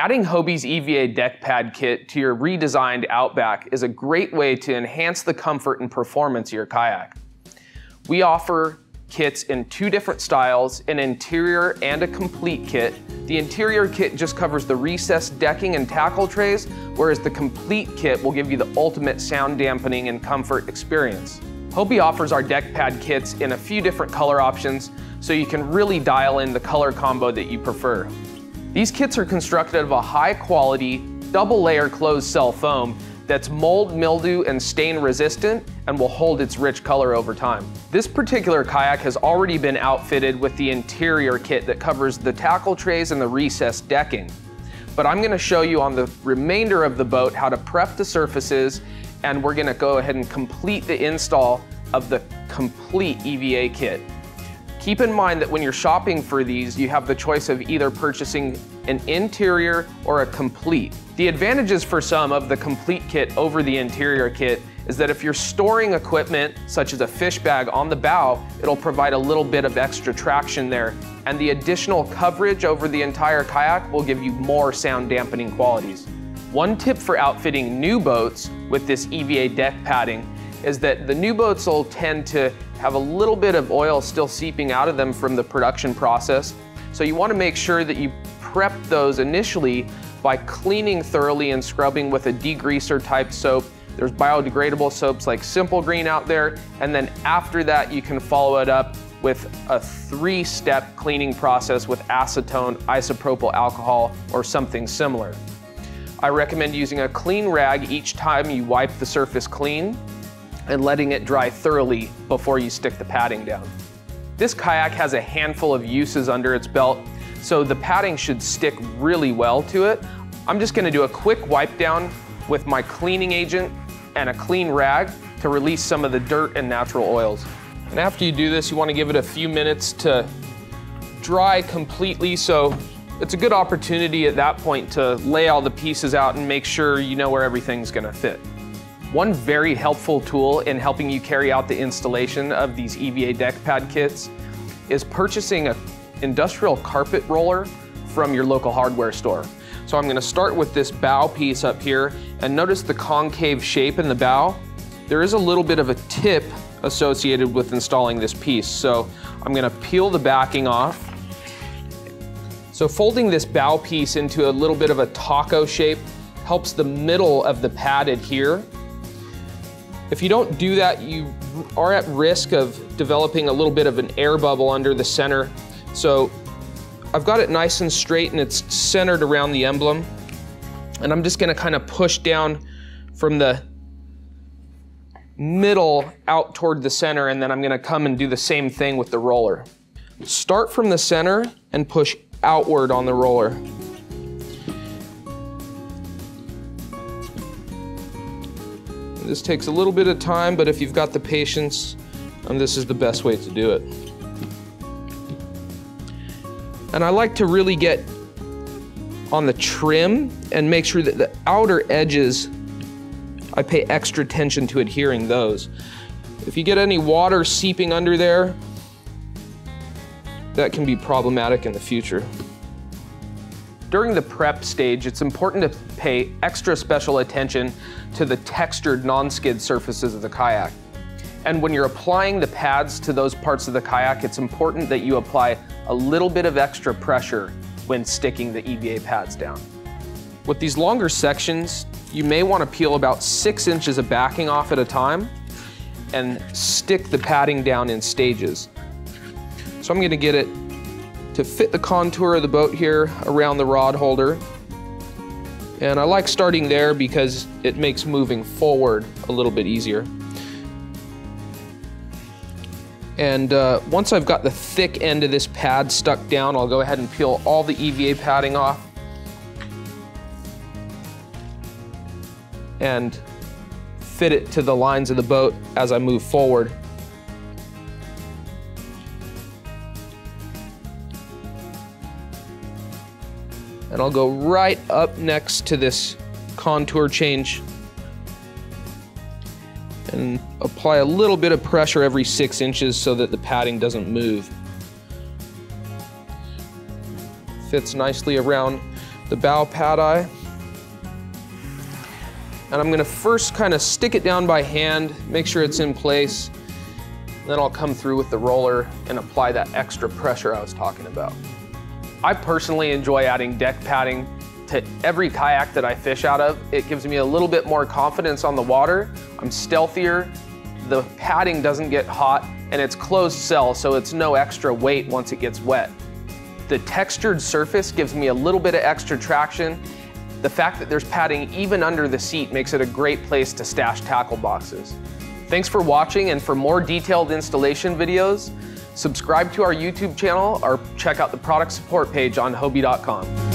Adding Hobie's EVA deck pad kit to your redesigned Outback is a great way to enhance the comfort and performance of your kayak. We offer kits in two different styles, an interior and a complete kit. The interior kit just covers the recessed decking and tackle trays, whereas the complete kit will give you the ultimate sound dampening and comfort experience. Hobie offers our deck pad kits in a few different color options, so you can really dial in the color combo that you prefer. These kits are constructed of a high quality, double layer closed cell foam that's mold, mildew, and stain resistant and will hold its rich color over time. This particular kayak has already been outfitted with the interior kit that covers the tackle trays and the recessed decking. But I'm gonna show you on the remainder of the boat how to prep the surfaces, and we're gonna go ahead and complete the install of the complete EVA kit. Keep in mind that when you're shopping for these, you have the choice of either purchasing an interior or a complete. The advantages for some of the complete kit over the interior kit is that if you're storing equipment, such as a fish bag on the bow, it'll provide a little bit of extra traction there, and the additional coverage over the entire kayak will give you more sound dampening qualities. One tip for outfitting new boats with this EVA deck padding is that the new boats will tend to have a little bit of oil still seeping out of them from the production process. So you want to make sure that you prep those initially by cleaning thoroughly and scrubbing with a degreaser type soap. There's biodegradable soaps like Simple Green out there, and then after that you can follow it up with a 3-step cleaning process with acetone, isopropyl alcohol, or something similar. I recommend using a clean rag each time you wipe the surface clean and letting it dry thoroughly before you stick the padding down. This kayak has a handful of uses under its belt, so the padding should stick really well to it. I'm just gonna do a quick wipe down with my cleaning agent and a clean rag to release some of the dirt and natural oils. And after you do this, you wanna give it a few minutes to dry completely, so it's a good opportunity at that point to lay all the pieces out and make sure you know where everything's gonna fit. One very helpful tool in helping you carry out the installation of these EVA deck pad kits is purchasing an industrial carpet roller from your local hardware store. So I'm gonna start with this bow piece up here, and notice the concave shape in the bow. There is a little bit of a tip associated with installing this piece, so I'm gonna peel the backing off. So folding this bow piece into a little bit of a taco shape helps the middle of the pad adhere. If you don't do that, you are at risk of developing a little bit of an air bubble under the center. So I've got it nice and straight and it's centered around the emblem. And I'm just gonna kind of push down from the middle out toward the center, and then I'm gonna come and do the same thing with the roller. Start from the center and push outward on the roller. This takes a little bit of time, but if you've got the patience, this is the best way to do it. And I like to really get on the trim and make sure that the outer edges, I pay extra attention to adhering those. If you get any water seeping under there, that can be problematic in the future. During the prep stage, it's important to pay extra special attention to the textured non-skid surfaces of the kayak. And when you're applying the pads to those parts of the kayak, it's important that you apply a little bit of extra pressure when sticking the EVA pads down. With these longer sections, you may want to peel about 6 inches of backing off at a time and stick the padding down in stages. So I'm going to get it to fit the contour of the boat here around the rod holder. And I like starting there because it makes moving forward a little bit easier. And once I've got the thick end of this pad stuck down, I'll go ahead and peel all the EVA padding off and fit it to the lines of the boat as I move forward. And I'll go right up next to this contour change and apply a little bit of pressure every 6 inches so that the padding doesn't move. Fits nicely around the bow pad eye. And I'm gonna first kind of stick it down by hand, make sure it's in place. Then I'll come through with the roller and apply that extra pressure I was talking about. I personally enjoy adding deck padding to every kayak that I fish out of. It gives me a little bit more confidence on the water. I'm stealthier, the padding doesn't get hot, and it's closed cell, so it's no extra weight once it gets wet. The textured surface gives me a little bit of extra traction. The fact that there's padding even under the seat makes it a great place to stash tackle boxes. Thanks for watching, and for more detailed installation videos, subscribe to our YouTube channel or check out the product support page on Hobie.com.